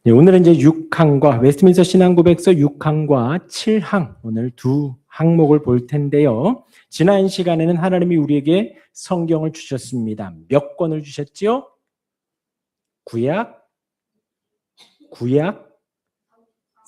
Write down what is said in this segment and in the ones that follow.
예, 오늘은 이제 6항과 웨스트민스터 신앙고백서 6항과 7항 오늘 두 항목을 볼 텐데요. 지난 시간에는 하나님이 우리에게 성경을 주셨습니다. 몇 권을 주셨지요? 구약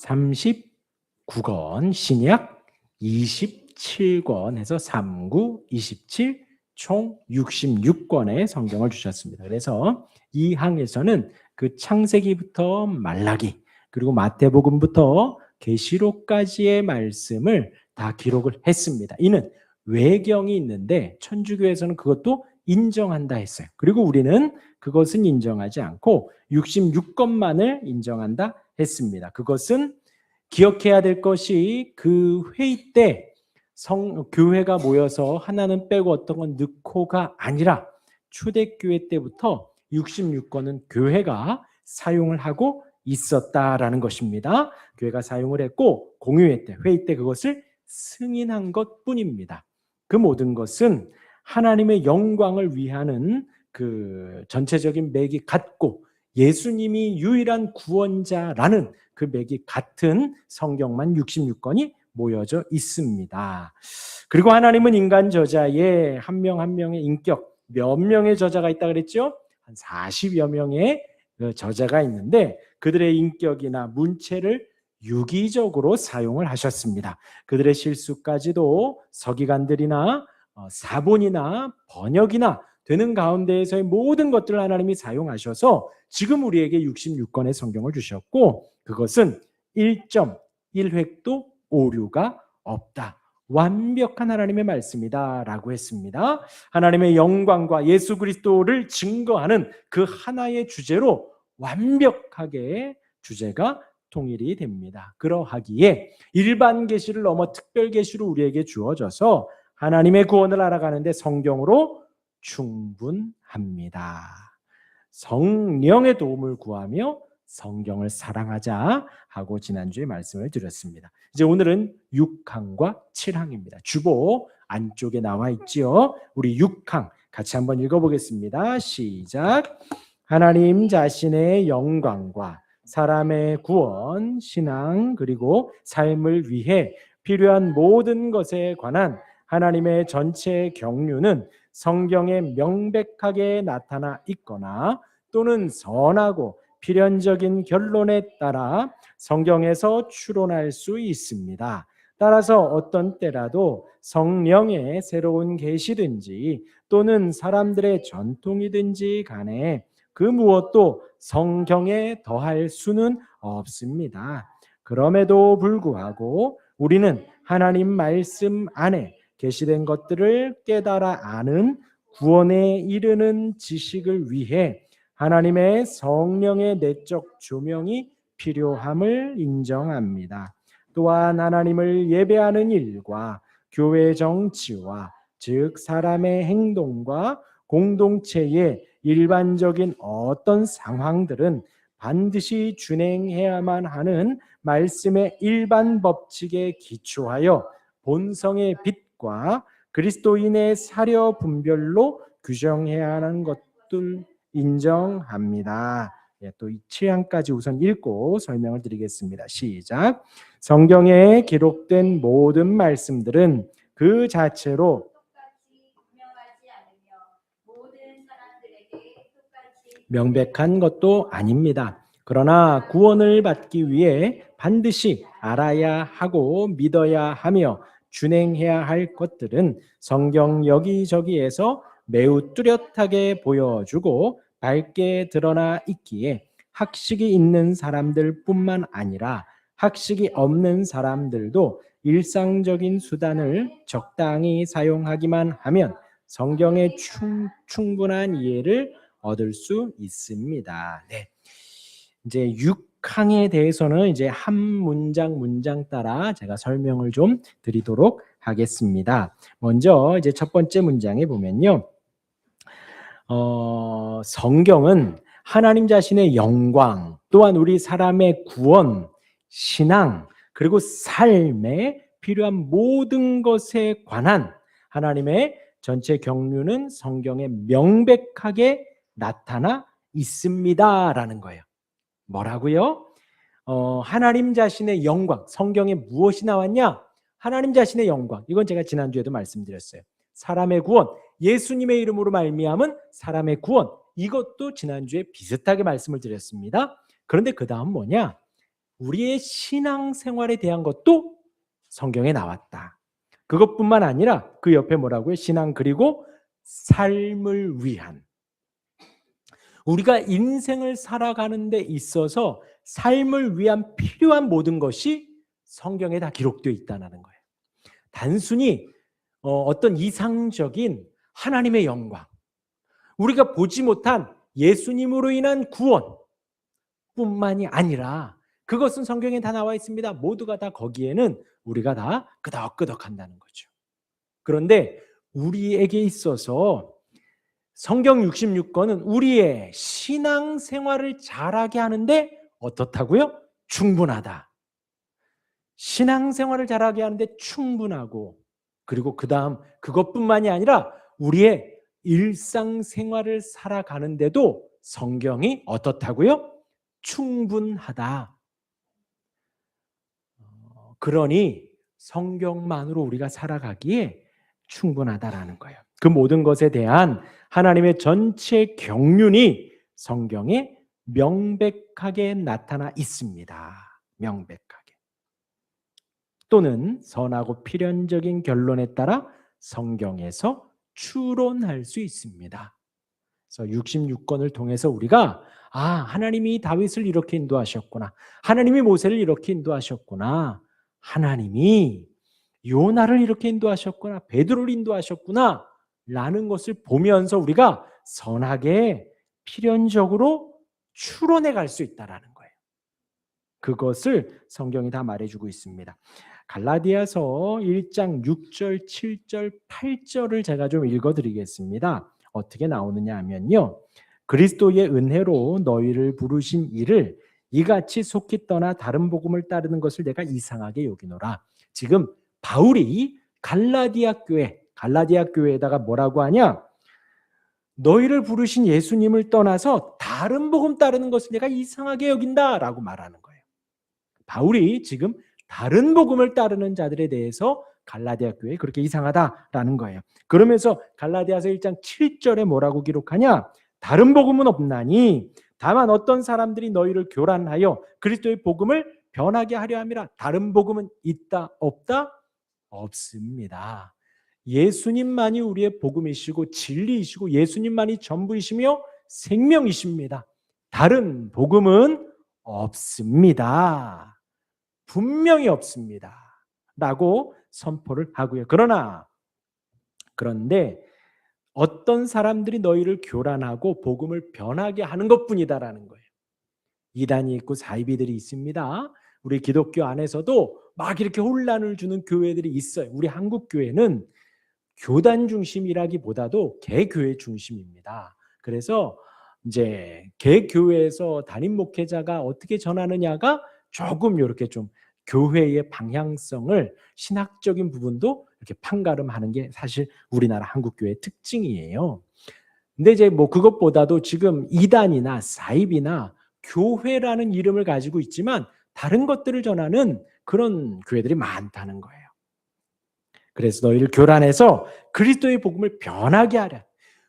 39권, 신약 27권 해서 39, 27, 총 66권의 성경을 주셨습니다. 그래서 이 항에서는 그 창세기부터 말라기 그리고 마태복음부터 계시록까지의 말씀을 다 기록을 했습니다. 이는 외경이 있는데 천주교에서는 그것도 인정한다 했어요. 그리고 우리는 그것은 인정하지 않고 66권만을 인정한다 했습니다. 그것은 기억해야 될 것이 그 회의 때 교회가 모여서 하나는 빼고 어떤 건 넣고가 아니라 초대교회 때부터 66권은 교회가 사용을 하고 있었다라는 것입니다. 교회가 사용을 했고 공유회 때, 회의 때 그것을 승인한 것뿐입니다. 그 모든 것은 하나님의 영광을 위하는 그 전체적인 맥이 같고 예수님이 유일한 구원자라는 그 맥이 같은 성경만 66권이 모여져 있습니다. 그리고 하나님은 인간 저자의 한 명 한 명의 인격, 몇 명의 저자가 있다 그랬죠? 한 40여 명의 저자가 있는데 그들의 인격이나 문체를 유기적으로 사용을 하셨습니다. 그들의 실수까지도 서기관들이나 사본이나 번역이나 되는 가운데에서의 모든 것들을 하나님이 사용하셔서 지금 우리에게 66권의 성경을 주셨고 그것은 1.1획도 오류가 없다. 완벽한 하나님의 말씀이다 라고 했습니다. 하나님의 영광과 예수 그리스도를 증거하는 그 하나의 주제로 완벽하게 주제가 통일이 됩니다. 그러하기에 일반 계시를 넘어 특별 계시로 우리에게 주어져서 하나님의 구원을 알아가는데 성경으로 충분합니다. 성령의 도움을 구하며 성경을 사랑하자 하고 지난주에 말씀을 드렸습니다. 이제 오늘은 6항과 7항입니다. 주보 안쪽에 나와 있지요. 우리 6항 같이 한번 읽어보겠습니다. 시작. 하나님 자신의 영광과 사람의 구원, 신앙 그리고 삶을 위해 필요한 모든 것에 관한 하나님의 전체 경륜은 성경에 명백하게 나타나 있거나 또는 선하고 필연적인 결론에 따라 성경에서 추론할 수 있습니다. 따라서 어떤 때라도 성령의 새로운 계시든지 또는 사람들의 전통이든지 간에 그 무엇도 성경에 더할 수는 없습니다. 그럼에도 불구하고 우리는 하나님 말씀 안에 계시된 것들을 깨달아 아는 구원에 이르는 지식을 위해 하나님의 성령의 내적 조명이 필요함을 인정합니다. 또한 하나님을 예배하는 일과 교회 정치와 즉 사람의 행동과 공동체의 일반적인 어떤 상황들은 반드시 준행해야만 하는 말씀의 일반 법칙에 기초하여 본성의 빛과 그리스도인의 사려 분별로 규정해야 하는 것들 인정합니다. 또 이 7항까지 우선 읽고 설명을 드리겠습니다. 시작. 성경에 기록된 모든 말씀들은 그 자체로 명백한 것도 아닙니다. 그러나 구원을 받기 위해 반드시 알아야 하고 믿어야 하며 준행해야 할 것들은 성경 여기저기에서 매우 뚜렷하게 보여주고 밝게 드러나 있기에 학식이 있는 사람들뿐만 아니라 학식이 없는 사람들도 일상적인 수단을 적당히 사용하기만 하면 성경의 충분한 이해를 얻을 수 있습니다. 네. 이제 6항에 대해서는 이제 한 문장 따라 제가 설명을 좀 드리도록 하겠습니다. 먼저 이제 첫 번째 문장에 보면요. 성경은 하나님 자신의 영광, 또한 우리 사람의 구원, 신앙, 그리고 삶에 필요한 모든 것에 관한 하나님의 전체 경륜은 성경에 명백하게 나타나 있습니다라는 거예요. 뭐라고요? 하나님 자신의 영광, 성경에 무엇이 나왔냐? 하나님 자신의 영광. 이건 제가 지난주에도 말씀드렸어요. 사람의 구원, 예수님의 이름으로 말미암은 사람의 구원. 이것도 지난주에 비슷하게 말씀을 드렸습니다. 그런데 그 다음 뭐냐? 우리의 신앙생활에 대한 것도 성경에 나왔다. 그것뿐만 아니라 그 옆에 뭐라고요? 신앙 그리고 삶을 위한. 우리가 인생을 살아가는 데 있어서 삶을 위한 필요한 모든 것이 성경에 다 기록되어 있다는 거예요. 단순히 어떤 이상적인 하나님의 영광, 우리가 보지 못한 예수님으로 인한 구원뿐만이 아니라 그것은 성경에 다 나와 있습니다. 모두가 다 거기에는 우리가 다 끄덕끄덕한다는 거죠. 그런데 우리에게 있어서 성경 66권은 우리의 신앙생활을 잘하게 하는데 어떻다고요? 충분하다. 신앙생활을 잘하게 하는데 충분하고, 그리고 그 다음 그것뿐만이 아니라 우리의 일상생활을 살아가는데도 성경이 어떻다고요? 충분하다. 그러니 성경만으로 우리가 살아가기에 충분하다라는 거예요. 그 모든 것에 대한 하나님의 전체 경륜이 성경에 명백하게 나타나 있습니다. 명백하게. 또는 선하고 필연적인 결론에 따라 성경에서 추론할 수 있습니다. 그래서 66권을 통해서 우리가 하나님이 다윗을 이렇게 인도하셨구나. 하나님이 모세를 이렇게 인도하셨구나. 하나님이 요나를 이렇게 인도하셨구나. 베드로를 인도하셨구나. 라는 것을 보면서 우리가 선하게 필연적으로 추론해 갈 수 있다라는 거예요. 그것을 성경이 다 말해주고 있습니다. 갈라디아서 1장 6절, 7절, 8절을 제가 좀 읽어드리겠습니다. 어떻게 나오느냐 하면요. 그리스도의 은혜로 너희를 부르신 이를 이같이 속히 떠나 다른 복음을 따르는 것을 내가 이상하게 여기노라. 지금 바울이 갈라디아 교회에다가 뭐라고 하냐? 너희를 부르신 예수님을 떠나서 다른 복음 따르는 것을 내가 이상하게 여긴다라고 말하는 거예요. 바울이 지금 다른 복음을 따르는 자들에 대해서 갈라디아 교회에 그렇게 이상하다라는 거예요. 그러면서 갈라디아서 1장 7절에 뭐라고 기록하냐? 다른 복음은 없나니 다만 어떤 사람들이 너희를 교란하여 그리스도의 복음을 변하게 하려 함이라. 다른 복음은 있다 없다? 없습니다. 예수님만이 우리의 복음이시고 진리이시고 예수님만이 전부이시며 생명이십니다. 다른 복음은 없습니다. 분명히 없습니다. 라고 선포를 하고요. 그런데 어떤 사람들이 너희를 교란하고 복음을 변하게 하는 것뿐이다라는 거예요. 이단이 있고 사이비들이 있습니다. 우리 기독교 안에서도 막 이렇게 혼란을 주는 교회들이 있어요. 우리 한국 교회는 교단 중심이라기보다도 개교회 중심입니다. 그래서 이제 개교회에서 담임 목회자가 어떻게 전하느냐가 조금 이렇게 좀 교회의 방향성을 신학적인 부분도 이렇게 판가름하는 게 사실 우리나라 한국 교회의 특징이에요. 근데 이제 뭐 그것보다도 지금 이단이나 사입이나 교회라는 이름을 가지고 있지만 다른 것들을 전하는 그런 교회들이 많다는 거예요. 그래서 너희를 교란해서 그리스도의 복음을 변하게 하라.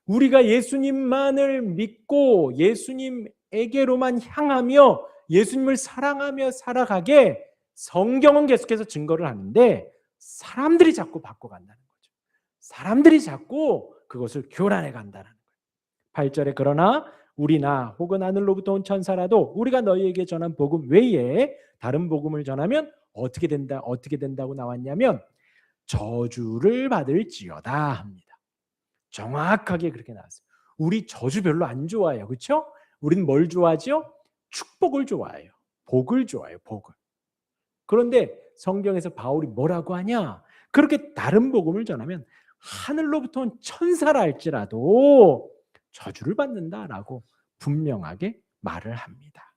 우리가 예수님만을 믿고 예수님에게로만 향하며 예수님을 사랑하며 살아가게 성경은 계속해서 증거를 하는데 사람들이 자꾸 바꿔간다는 거죠. 사람들이 자꾸 그것을 교란해 간다는 거예요. 8절에 그러나 우리나 혹은 하늘로부터 온 천사라도 우리가 너희에게 전한 복음 외에 다른 복음을 전하면 어떻게 된다고 나왔냐면 저주를 받을지어다 합니다. 정확하게 그렇게 나왔어요. 우리 저주 별로 안 좋아해요. 그렇죠? 우리는 뭘 좋아하죠? 축복을 좋아해요. 복을 좋아해요. 복을. 그런데 성경에서 바울이 뭐라고 하냐? 그렇게 다른 복음을 전하면 하늘로부터 온 천사라 할지라도 저주를 받는다라고 분명하게 말을 합니다.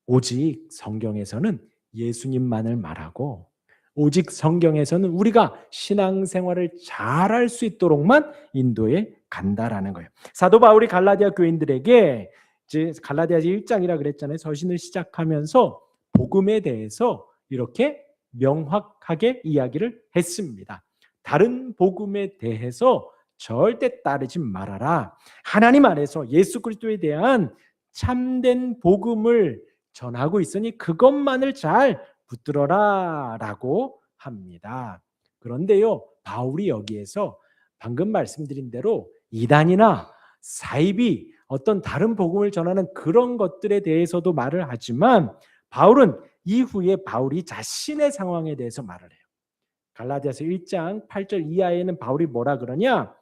오직 성경에서는 예수님만을 말하고 오직 성경에서는 우리가 신앙생활을 잘할 수 있도록만 인도해 간다라는 거예요. 사도 바울이 갈라디아 교인들에게 이제 갈라디아서 1장이라 그랬잖아요. 서신을 시작하면서 복음에 대해서 이렇게 명확하게 이야기를 했습니다. 다른 복음에 대해서 절대 따르지 말아라. 하나님 안에서 예수 그리스도에 대한 참된 복음을 전하고 있으니 그것만을 잘 붙들어라 라고 합니다. 그런데요, 바울이 여기에서 방금 말씀드린 대로 이단이나 사입이 어떤 다른 복음을 전하는 그런 것들에 대해서도 말을 하지만 바울은 이후에 바울이 자신의 상황에 대해서 말을 해요. 갈라디아서 1장 8절 이하에는 바울이 뭐라 그러냐?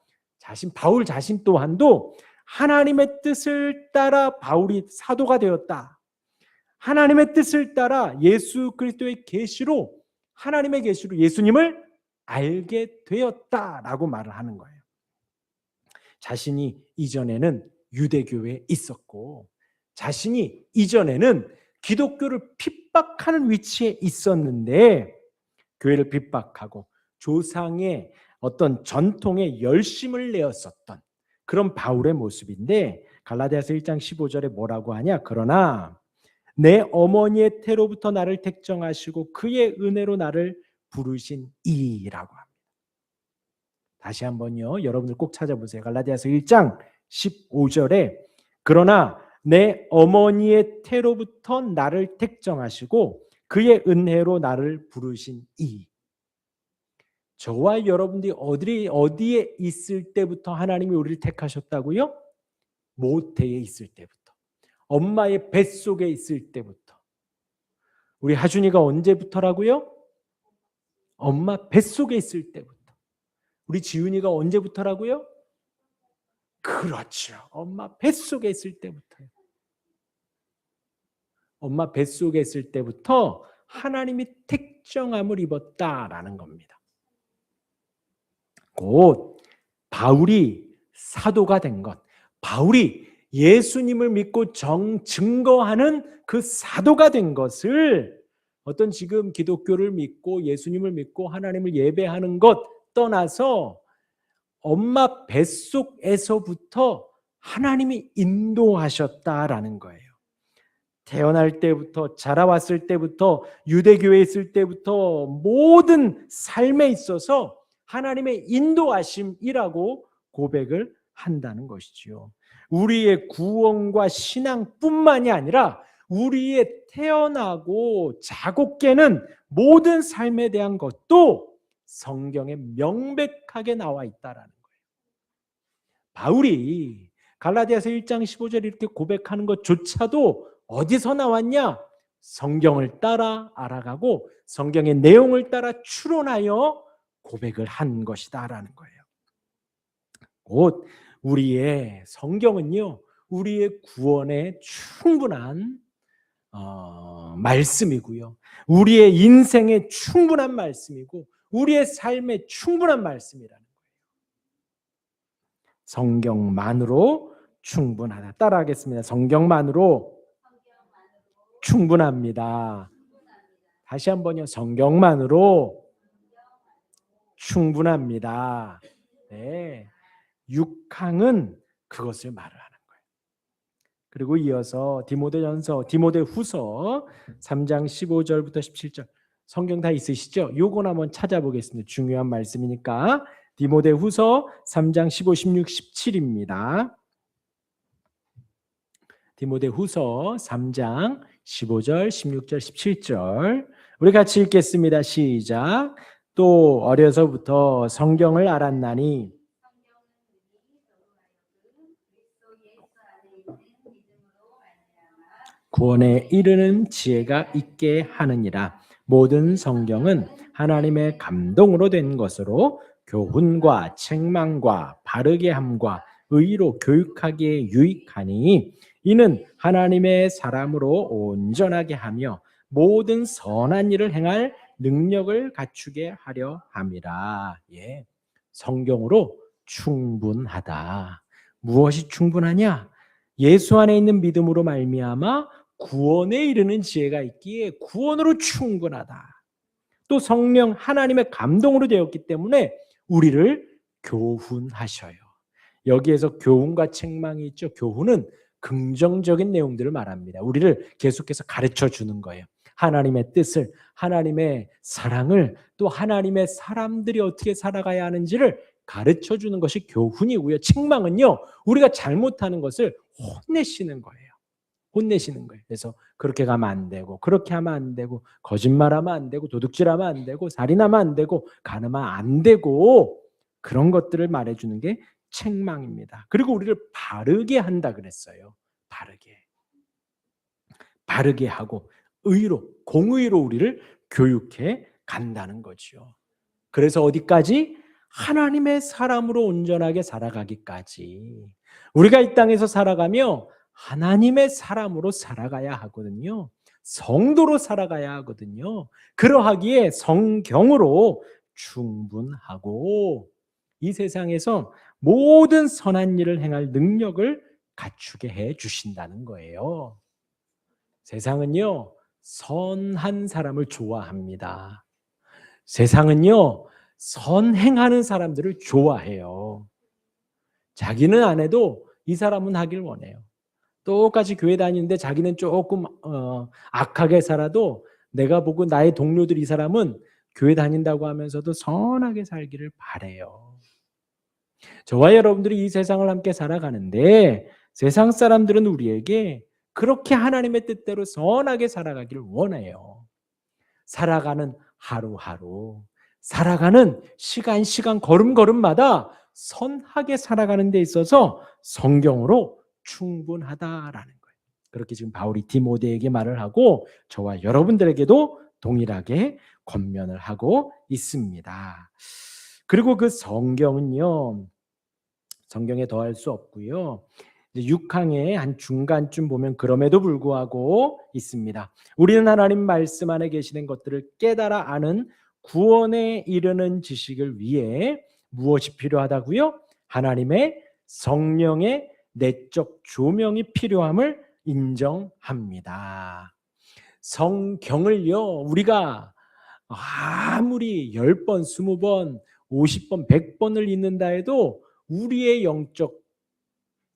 바울 자신 또한도 하나님의 뜻을 따라 바울이 사도가 되었다. 하나님의 뜻을 따라 예수 그리스도의 계시로 하나님의 계시로 예수님을 알게 되었다라고 말을 하는 거예요. 자신이 이전에는 유대교회에 있었고 자신이 이전에는 기독교를 핍박하는 위치에 있었는데 교회를 핍박하고 조상의 어떤 전통에 열심을 내었었던 그런 바울의 모습인데 갈라디아서 1장 15절에 뭐라고 하냐? 그러나 내 어머니의 태로부터 나를 택정하시고 그의 은혜로 나를 부르신 이라고 합니다. 다시 한번요. 여러분들 꼭 찾아보세요. 갈라디아서 1장 15절에 그러나 내 어머니의 태로부터 나를 택정하시고 그의 은혜로 나를 부르신 이. 저와 여러분들이 어디에 있을 때부터 하나님이 우리를 택하셨다고요? 모태에 있을 때부터, 엄마의 뱃속에 있을 때부터. 우리 하준이가 언제부터라고요? 엄마 뱃속에 있을 때부터. 우리 지훈이가 언제부터라고요? 그렇죠. 엄마 뱃속에 있을 때부터요. 엄마 뱃속에 있을 때부터 하나님이 택정함을 입었다라는 겁니다. 곧 바울이 사도가 된 것, 바울이 예수님을 믿고 증거하는 그 사도가 된 것을 어떤 지금 기독교를 믿고 예수님을 믿고 하나님을 예배하는 것 떠나서 엄마 뱃속에서부터 하나님이 인도하셨다라는 거예요. 태어날 때부터 자라왔을 때부터 유대교회에 있을 때부터 모든 삶에 있어서 하나님의 인도하심이라고 고백을 한다는 것이지요. 우리의 구원과 신앙뿐만이 아니라 우리의 태어나고 자고 깨는 모든 삶에 대한 것도 성경에 명백하게 나와 있다라는 거예요. 바울이 갈라디아서 1장 15절 이렇게 고백하는 것조차도 어디서 나왔냐? 성경을 따라 알아가고 성경의 내용을 따라 추론하여 고백을 한 것이다라는 거예요. 곧 우리의 성경은요, 우리의 구원에 충분한 말씀이고요. 우리의 인생에 충분한 말씀이고 우리의 삶에 충분한 말씀이라는 거예요. 성경만으로 충분하다. 따라하겠습니다. 성경만으로 충분합니다. 다시 한번요. 성경만으로 충분합니다. 네. 6항은 그것을 말을 하는 거예요. 그리고 이어서 디모데후서 3장 15절부터 17절 성경 다 있으시죠? 요건 한번 찾아보겠습니다. 중요한 말씀이니까. 디모데후서 3장 15, 16, 17입니다. 디모데후서 3장 15절, 16절, 17절 우리 같이 읽겠습니다. 시작. 또 어려서부터 성경을 알았나니 구원에 이르는 지혜가 있게 하느니라. 모든 성경은 하나님의 감동으로 된 것으로 교훈과 책망과 바르게 함과 의로 교육하기에 유익하니 이는 하나님의 사람으로 온전하게 하며 모든 선한 일을 행할 능력을 갖추게 하려 함이라. 예, 성경으로 충분하다. 무엇이 충분하냐? 예수 안에 있는 믿음으로 말미암아 구원에 이르는 지혜가 있기에 구원으로 충분하다. 또 성령 하나님의 감동으로 되었기 때문에 우리를 교훈하셔요. 여기에서 교훈과 책망이 있죠. 교훈은 긍정적인 내용들을 말합니다. 우리를 계속해서 가르쳐 주는 거예요. 하나님의 뜻을, 하나님의 사랑을, 또 하나님의 사람들이 어떻게 살아가야 하는지를 가르쳐 주는 것이 교훈이고요. 책망은요, 우리가 잘못하는 것을 혼내시는 거예요. 혼내시는 거예요. 그래서 그렇게 가면 안 되고, 그렇게 하면 안 되고, 거짓말하면 안 되고, 도둑질하면 안 되고, 살인하면 안 되고, 간으면 안 되고, 그런 것들을 말해주는 게 책망입니다. 그리고 우리를 바르게 한다 그랬어요. 바르게 하고 의로, 공의로 우리를 교육해 간다는 거죠. 그래서 어디까지? 하나님의 사람으로 온전하게 살아가기까지. 우리가 이 땅에서 살아가며 하나님의 사람으로 살아가야 하거든요. 성도로 살아가야 하거든요. 그러하기에 성경으로 충분하고 이 세상에서 모든 선한 일을 행할 능력을 갖추게 해 주신다는 거예요. 세상은요, 선한 사람을 좋아합니다. 세상은요, 선행하는 사람들을 좋아해요. 자기는 안 해도 이 사람은 하길 원해요. 똑같이 교회 다니는데 자기는 조금 악하게 살아도 내가 보고 나의 동료들 이 사람은 교회 다닌다고 하면서도 선하게 살기를 바래요. 저와 여러분들이 이 세상을 함께 살아가는데 세상 사람들은 우리에게 그렇게 하나님의 뜻대로 선하게 살아가기를 원해요. 살아가는 하루하루, 살아가는 시간 걸음걸음마다 선하게 살아가는 데 있어서 성경으로 충분하다라는 거예요. 그렇게 지금 바울이 디모데에게 말을 하고 저와 여러분들에게도 동일하게 권면을 하고 있습니다. 그리고 그 성경은요, 성경에 더할 수 없고요. 6항의 한 중간쯤 보면 그럼에도 불구하고 있습니다. 우리는 하나님 말씀 안에 계시는 것들을 깨달아 아는 구원에 이르는 지식을 위해 무엇이 필요하다고요? 하나님의 성령의 내적 조명이 필요함을 인정합니다. 성경을요, 우리가 아무리 10번, 20번, 50번, 100번을 읽는다 해도 우리의 영적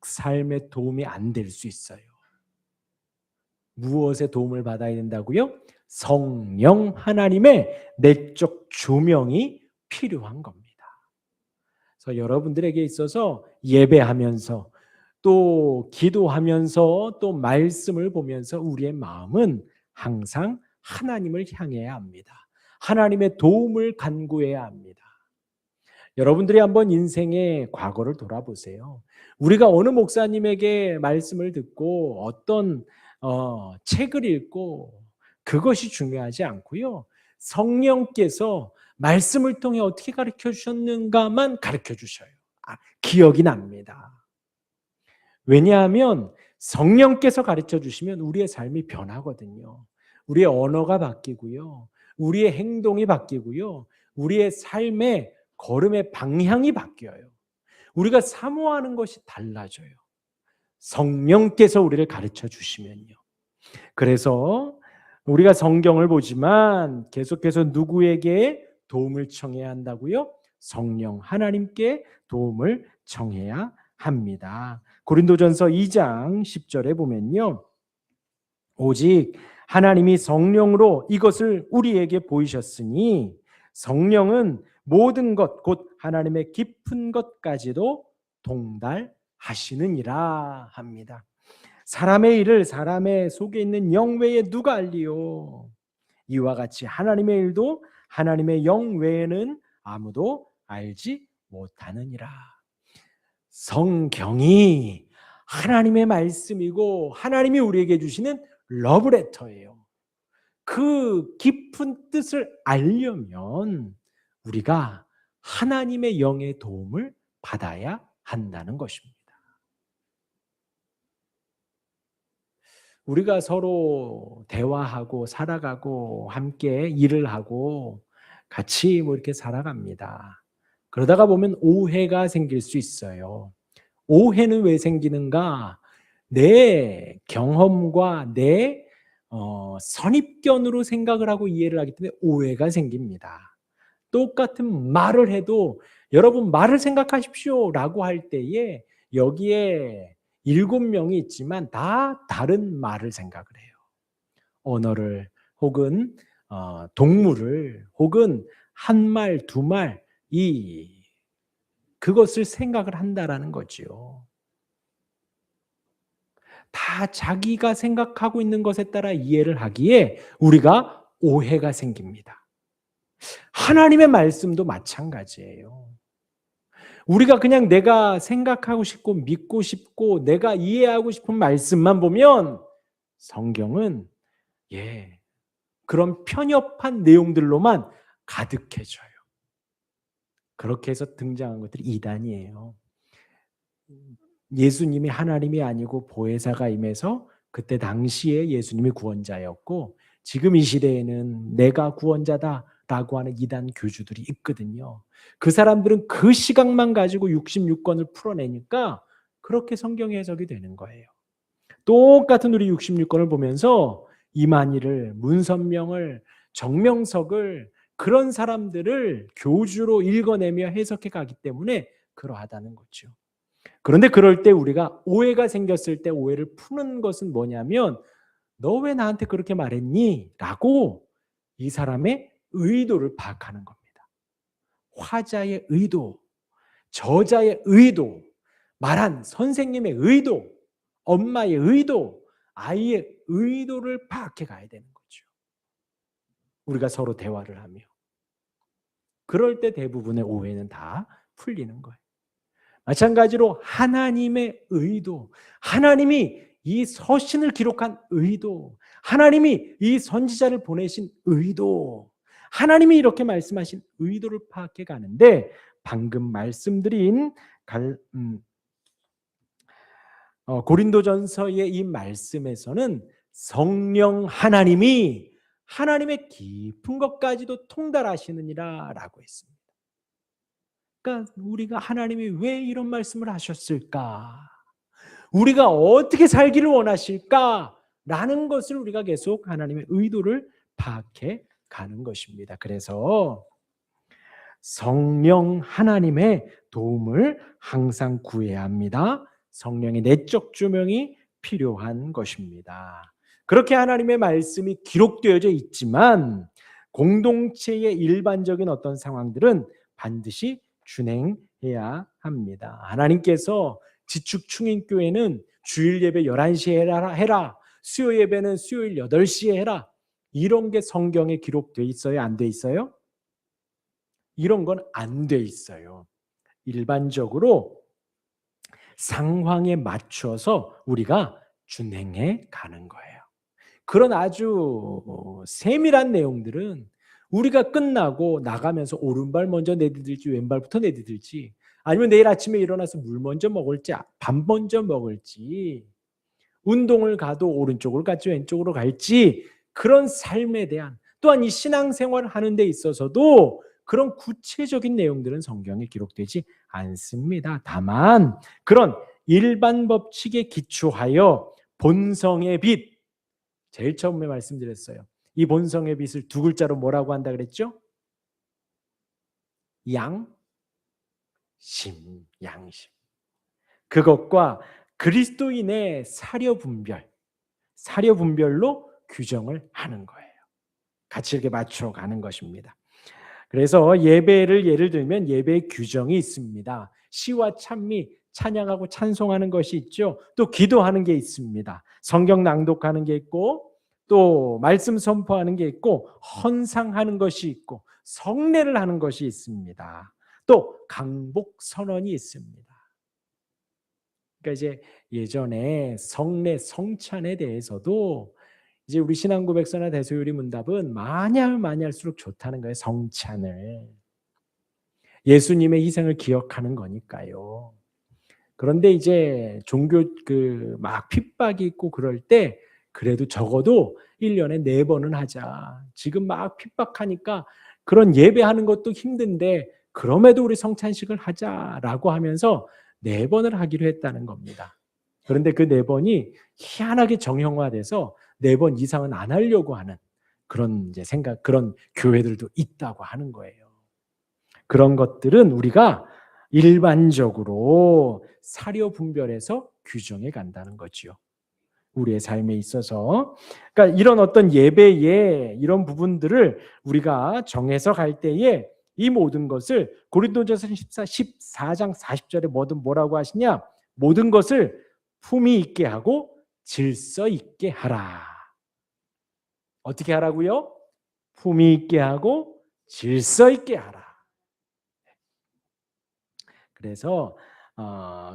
삶에 도움이 안 될 수 있어요. 무엇에 도움을 받아야 된다고요? 성령 하나님의 내적 조명이 필요한 겁니다. 그래서 여러분들에게 있어서 예배하면서 또 기도하면서 또 말씀을 보면서 우리의 마음은 항상 하나님을 향해야 합니다. 하나님의 도움을 간구해야 합니다. 여러분들이 한번 인생의 과거를 돌아보세요. 우리가 어느 목사님에게 말씀을 듣고 어떤 책을 읽고 그것이 중요하지 않고요. 성령께서 말씀을 통해 어떻게 가르쳐 주셨는가만 가르쳐 주셔요. 기억이 납니다. 왜냐하면 성령께서 가르쳐 주시면 우리의 삶이 변하거든요. 우리의 언어가 바뀌고요. 우리의 행동이 바뀌고요. 우리의 삶의 걸음의 방향이 바뀌어요. 우리가 사모하는 것이 달라져요. 성령께서 우리를 가르쳐 주시면요. 그래서 우리가 성경을 보지만 계속해서 누구에게 도움을 청해야 한다고요? 성령 하나님께 도움을 청해야 합니다. 고린도전서 2장 10절에 보면요. 오직 하나님이 성령으로 이것을 우리에게 보이셨으니 성령은 모든 것 곧 하나님의 깊은 것까지도 동달하시느니라 합니다. 사람의 일을 사람의 속에 있는 영 외에 누가 알리요? 이와 같이 하나님의 일도 하나님의 영 외에는 아무도 알지 못하느니라. 성경이 하나님의 말씀이고 하나님이 우리에게 주시는 러브레터예요. 그 깊은 뜻을 알려면 우리가 하나님의 영의 도움을 받아야 한다는 것입니다. 우리가 서로 대화하고 살아가고 함께 일을 하고 같이 이렇게 살아갑니다. 그러다가 보면 오해가 생길 수 있어요. 오해는 왜 생기는가? 내 경험과 내 선입견으로 생각을 하고 이해를 하기 때문에 오해가 생깁니다. 똑같은 말을 해도 여러분 말을 생각하십시오 라고 할 때에 여기에 7명이 있지만 다 다른 말을 생각을 해요. 언어를 혹은 동물을 혹은 한 말, 두 말, 그것을 생각을 한다라는 거지요. 다 자기가 생각하고 있는 것에 따라 이해를 하기에 우리가 오해가 생깁니다. 하나님의 말씀도 마찬가지예요. 우리가 그냥 내가 생각하고 싶고 믿고 싶고 내가 이해하고 싶은 말씀만 보면 성경은 그런 편협한 내용들로만 가득해져요. 그렇게 해서 등장한 것들이 이단이에요. 예수님이 하나님이 아니고 보혜사가 임해서 그때 당시에 예수님이 구원자였고 지금 이 시대에는 내가 구원자다라고 하는 이단 교주들이 있거든요. 그 사람들은 그 시각만 가지고 66권을 풀어내니까 그렇게 성경 해석이 되는 거예요. 똑같은 우리 66권을 보면서 이만희를, 문선명을, 정명석을 그런 사람들을 교주로 읽어내며 해석해 가기 때문에 그러하다는 거죠. 그런데 그럴 때 우리가 오해가 생겼을 때 오해를 푸는 것은 뭐냐면 너 왜 나한테 그렇게 말했니? 라고 이 사람의 의도를 파악하는 겁니다. 화자의 의도, 저자의 의도, 말한 선생님의 의도, 엄마의 의도, 아이의 의도를 파악해 가야 되는 거죠. 우리가 서로 대화를 하며. 그럴 때 대부분의 오해는 다 풀리는 거예요. 마찬가지로 하나님의 의도, 하나님이 이 서신을 기록한 의도, 하나님이 이 선지자를 보내신 의도, 하나님이 이렇게 말씀하신 의도를 파악해 가는데 방금 말씀드린 고린도전서의 이 말씀에서는 성령 하나님이 하나님의 깊은 것까지도 통달하시느니라 라고 했습니다. 그러니까 우리가 하나님이 왜 이런 말씀을 하셨을까? 우리가 어떻게 살기를 원하실까? 라는 것을 우리가 계속 하나님의 의도를 파악해 가는 것입니다. 그래서 성령 하나님의 도움을 항상 구해야 합니다. 성령의 내적 조명이 필요한 것입니다. 그렇게 하나님의 말씀이 기록되어져 있지만 공동체의 일반적인 어떤 상황들은 반드시 준행해야 합니다. 하나님께서 지축충인교회는 주일 예배 11시에 해라. 수요 예배는 수요일 8시에 해라. 이런 게 성경에 기록되어 있어요? 안 돼 있어요? 이런 건 안 돼 있어요. 일반적으로 상황에 맞춰서 우리가 준행해 가는 거예요. 그런 아주 세밀한 내용들은 우리가 끝나고 나가면서 오른발 먼저 내디딜지 왼발부터 내디딜지 아니면 내일 아침에 일어나서 물 먼저 먹을지 밥 먼저 먹을지 운동을 가도 오른쪽으로 갈지 왼쪽으로 갈지 그런 삶에 대한 또한 이 신앙생활을 하는 데 있어서도 그런 구체적인 내용들은 성경에 기록되지 않습니다. 다만 그런 일반 법칙에 기초하여 본성의 빛, 제일 처음에 말씀드렸어요. 이 본성의 빛을 두 글자로 뭐라고 한다 그랬죠? 양심. 그것과 그리스도인의 사려분별로 규정을 하는 거예요. 같이 이렇게 맞춰가는 것입니다. 그래서 예배를 예를 들면 예배의 규정이 있습니다. 시와 찬미, 찬양하고 찬송하는 것이 있죠. 또 기도하는 게 있습니다. 성경 낭독하는 게 있고 또 말씀 선포하는 게 있고 헌상하는 것이 있고 성례를 하는 것이 있습니다. 또 강복 선언이 있습니다. 그러니까 이제 예전에 성례, 성찬에 대해서도 이제 우리 신앙고백서나 대소요리 문답은 많이 하면 많이 할수록 좋다는 거예요. 성찬을. 예수님의 희생을 기억하는 거니까요. 그런데 이제 종교 막 핍박이 있고 그럴 때 그래도 적어도 1년에 4번은 하자. 지금 막 핍박하니까 그런 예배하는 것도 힘든데 그럼에도 우리 성찬식을 하자라고 하면서 4번을 하기로 했다는 겁니다. 그런데 그 4번이 희한하게 정형화돼서 4번 이상은 안 하려고 하는 그런 이제 그런 교회들도 있다고 하는 거예요. 그런 것들은 우리가 일반적으로 사려 분별해서 규정해 간다는 거지요. 우리의 삶에 있어서. 그러니까 이런 어떤 예배의 이런 부분들을 우리가 정해서 갈 때에 이 모든 것을 고린도전서 14장 40절에 뭐라고 하시냐? 모든 것을 품위 있게 하고 질서 있게 하라. 어떻게 하라고요? 품위 있게 하고 질서 있게 하라. 그래서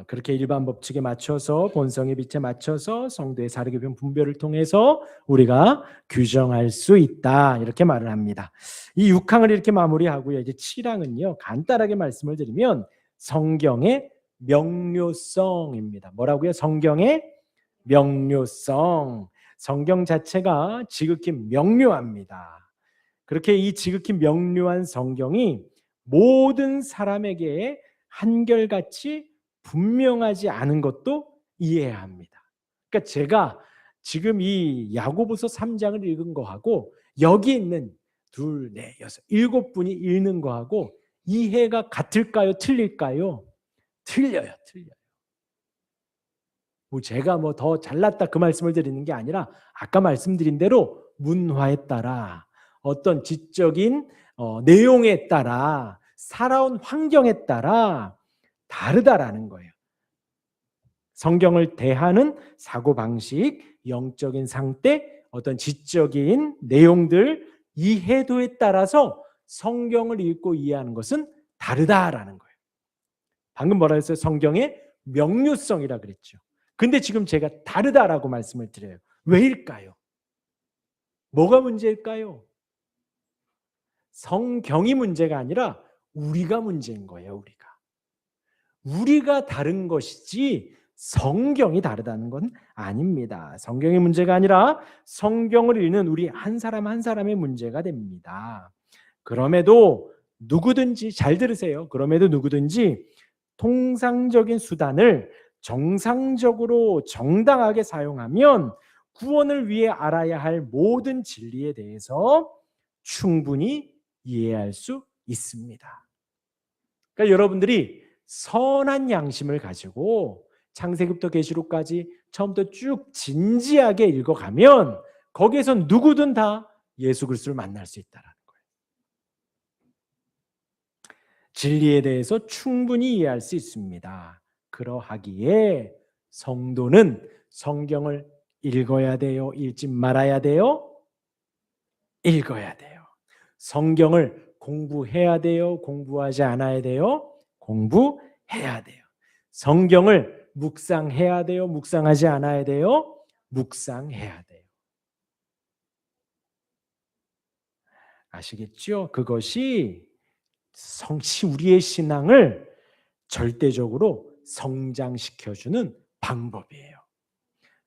그렇게 일반 법칙에 맞춰서 본성의 빛에 맞춰서 성도의 사르개변 분별을 통해서 우리가 규정할 수 있다 이렇게 말을 합니다. 이 6항을 이렇게 마무리하고요. 이제 7항은요. 간단하게 말씀을 드리면 성경의 명료성입니다. 뭐라고요? 성경의 명료성. 성경 자체가 지극히 명료합니다. 그렇게 이 지극히 명료한 성경이 모든 사람에게 한결같이 분명하지 않은 것도 이해해야 합니다. 그러니까 제가 지금 이 야고보서 3장을 읽은 거하고 여기 있는 둘, 넷, 여섯, 일곱 분이 읽는 거하고 이해가 같을까요? 틀릴까요? 틀려요. 뭐 제가 뭐 더 잘났다 그 말씀을 드리는 게 아니라 아까 말씀드린 대로 문화에 따라 어떤 지적인 내용에 따라 살아온 환경에 따라 다르다라는 거예요. 성경을 대하는 사고방식, 영적인 상태, 어떤 지적인 내용들, 이해도에 따라서 성경을 읽고 이해하는 것은 다르다라는 거예요. 방금 뭐라 했어요? 성경의 명료성이라 그랬죠. 근데 지금 제가 다르다라고 말씀을 드려요. 왜일까요? 뭐가 문제일까요? 성경이 문제가 아니라 우리가 문제인 거예요. 우리가 다른 것이지 성경이 다르다는 건 아닙니다. 성경의 문제가 아니라 성경을 읽는 우리 한 사람 한 사람의 문제가 됩니다. 그럼에도 누구든지 잘 들으세요. 그럼에도 누구든지 통상적인 수단을 정상적으로 정당하게 사용하면 구원을 위해 알아야 할 모든 진리에 대해서 충분히 이해할 수 있습니다. 그러니까 여러분들이 선한 양심을 가지고 창세기부터 계시록까지 처음부터 쭉 진지하게 읽어가면 거기에서 누구든 다 예수 그리스도를 만날 수 있다는 거예요. 진리에 대해서 충분히 이해할 수 있습니다. 그러하기에 성도는 성경을 읽어야 돼요? 읽지 말아야 돼요? 읽어야 돼요. 성경을 공부해야 돼요? 공부하지 않아야 돼요? 공부해야 돼요. 성경을 묵상해야 돼요? 묵상하지 않아야 돼요? 묵상해야 돼요. 아시겠죠? 그것이 우리의 신앙을 절대적으로 성장시켜주는 방법이에요.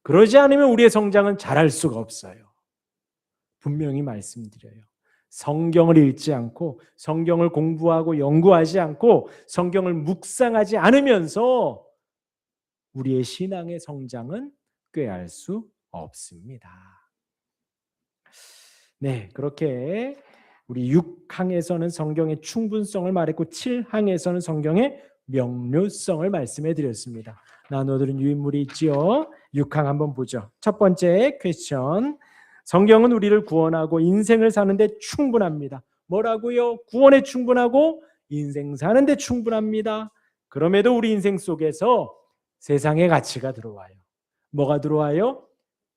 그러지 않으면 우리의 성장은 잘할 수가 없어요. 분명히 말씀드려요. 성경을 읽지 않고 성경을 공부하고 연구하지 않고 성경을 묵상하지 않으면서 우리의 신앙의 성장은 꾀할 수 없습니다. 네, 그렇게 우리 6항에서는 성경의 충분성을 말했고 7항에서는 성경의 명료성을 말씀해 드렸습니다. 나눠드린 유인물이 있지요. 6항 한번 보죠. 첫 번째 퀘스천. 성경은 우리를 구원하고 인생을 사는데 충분합니다. 뭐라고요? 구원에 충분하고 인생 사는데 충분합니다. 그럼에도 우리 인생 속에서 세상의 가치가 들어와요. 뭐가 들어와요?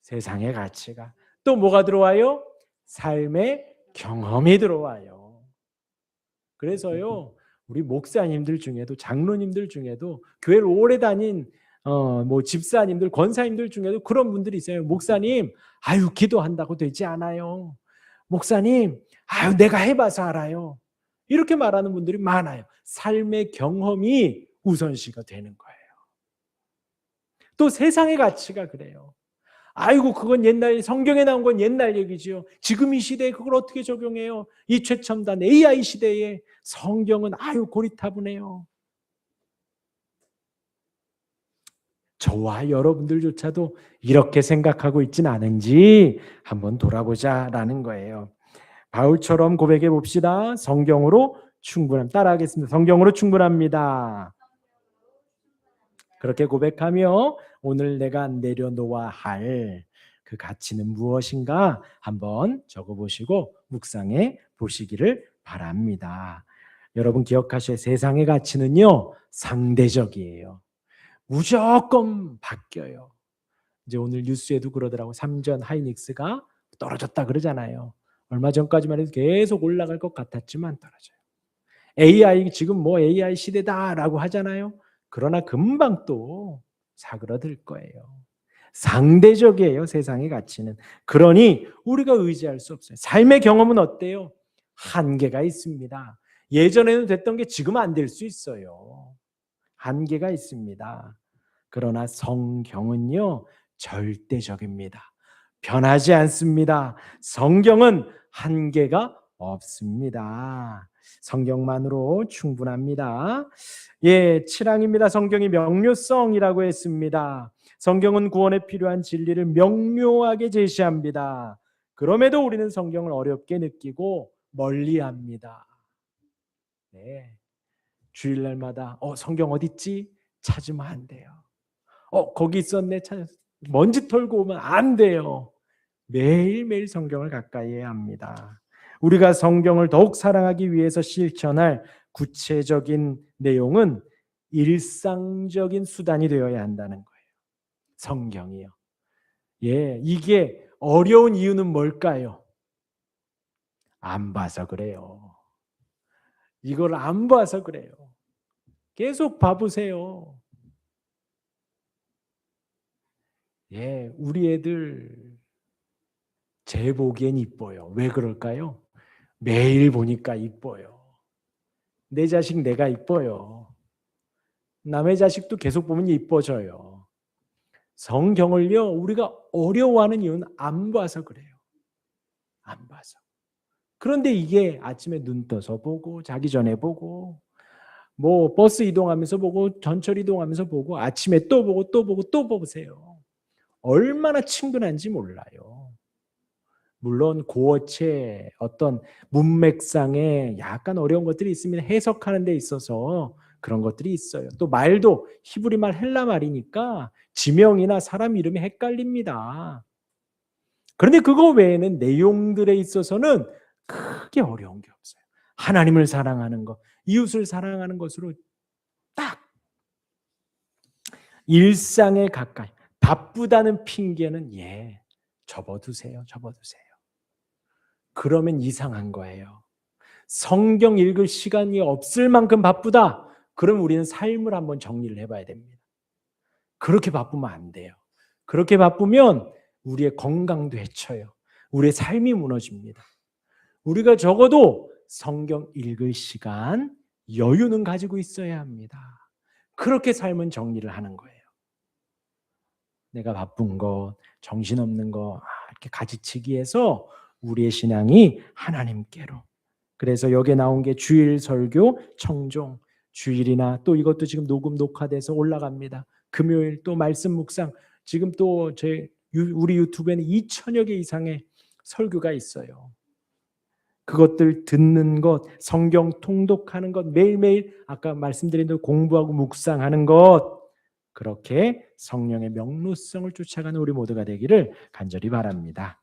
세상의 가치가. 또 뭐가 들어와요? 삶의 경험이 들어와요. 그래서요, 우리 목사님들 중에도 장로님들 중에도 교회를 오래 다닌 집사님들, 권사님들 중에도 그런 분들이 있어요. 목사님, 기도한다고 되지 않아요. 목사님, 내가 해봐서 알아요. 이렇게 말하는 분들이 많아요. 삶의 경험이 우선시가 되는 거예요. 또 세상의 가치가 그래요. 그건 옛날, 성경에 나온 건 옛날 얘기죠. 지금 이 시대에 그걸 어떻게 적용해요? 이 최첨단 AI 시대에 성경은 고리타분해요. 저와 여러분들조차도 이렇게 생각하고 있지는 않은지 한번 돌아보자라는 거예요. 바울처럼 고백해 봅시다. 성경으로 충분함. 따라하겠습니다. 성경으로 충분합니다. 그렇게 고백하며 오늘 내가 내려놓아야 할 그 가치는 무엇인가 한번 적어보시고 묵상해 보시기를 바랍니다. 여러분 기억하셔야 세상의 가치는요 상대적이에요. 무조건 바뀌어요. 이제 오늘 뉴스에도 그러더라고. 삼전 하이닉스가 떨어졌다 그러잖아요. 얼마 전까지만 해도 계속 올라갈 것 같았지만 떨어져요. AI 지금 뭐 AI 시대다라고 하잖아요. 그러나 금방 또 사그러들 거예요. 상대적이에요, 세상의 가치는. 그러니 우리가 의지할 수 없어요. 삶의 경험은 어때요? 한계가 있습니다. 예전에는 됐던 게 지금은 안 될 수 있어요. 한계가 있습니다. 그러나 성경은요, 절대적입니다. 변하지 않습니다. 성경은 한계가 없습니다. 성경만으로 충분합니다. 예, 7항입니다. 성경이 명료성이라고 했습니다. 성경은 구원에 필요한 진리를 명료하게 제시합니다. 그럼에도 우리는 성경을 어렵게 느끼고 멀리합니다. 네. 주일날마다 성경 어디 있지? 찾으면 안 돼요. 거기 있었네. 먼지 털고 오면 안 돼요. 매일매일 성경을 가까이 해야 합니다. 우리가 성경을 더욱 사랑하기 위해서 실천할 구체적인 내용은 일상적인 수단이 되어야 한다는 거예요. 성경이요. 예, 이게 어려운 이유는 뭘까요? 안 봐서 그래요. 이걸 안 봐서 그래요. 계속 봐보세요. 예, 우리 애들 제 보기엔 이뻐요. 왜 그럴까요? 매일 보니까 이뻐요. 내 자식 내가 이뻐요. 남의 자식도 계속 보면 이뻐져요. 성경을요, 우리가 어려워하는 이유는 안 봐서 그래요. 안 봐서. 그런데 이게 아침에 눈 떠서 보고, 자기 전에 보고, 뭐 버스 이동하면서 보고, 전철 이동하면서 보고, 아침에 또 보고, 또 보고, 또 보세요. 얼마나 친근한지 몰라요. 물론 고어체 어떤 문맥상에 약간 어려운 것들이 있으면 해석하는 데 있어서 그런 것들이 있어요. 또 말도 히브리 말 헬라 말이니까 지명이나 사람 이름이 헷갈립니다. 그런데 그거 외에는 내용들에 있어서는 크게 어려운 게 없어요. 하나님을 사랑하는 것, 이웃을 사랑하는 것으로 딱 일상에 가까이. 바쁘다는 핑계는 접어두세요. 그러면 이상한 거예요. 성경 읽을 시간이 없을 만큼 바쁘다. 그럼 우리는 삶을 한번 정리를 해봐야 됩니다. 그렇게 바쁘면 안 돼요. 그렇게 바쁘면 우리의 건강도 해쳐요. 우리의 삶이 무너집니다. 우리가 적어도 성경 읽을 시간, 여유는 가지고 있어야 합니다. 그렇게 삶은 정리를 하는 거예요. 내가 바쁜 것, 정신없는 거 이렇게 가지치기해서 우리의 신앙이 하나님께로. 그래서 여기에 나온 게 주일 설교, 청종, 주일이나 또 이것도 지금 녹화돼서 올라갑니다. 금요일 또 말씀 묵상. 지금 또 우리 유튜브에는 2,000여 개 이상의 설교가 있어요. 그것들 듣는 것, 성경 통독하는 것, 매일매일 아까 말씀드린 대로 공부하고 묵상하는 것, 그렇게 성령의 명료성을 쫓아가는 우리 모두가 되기를 간절히 바랍니다.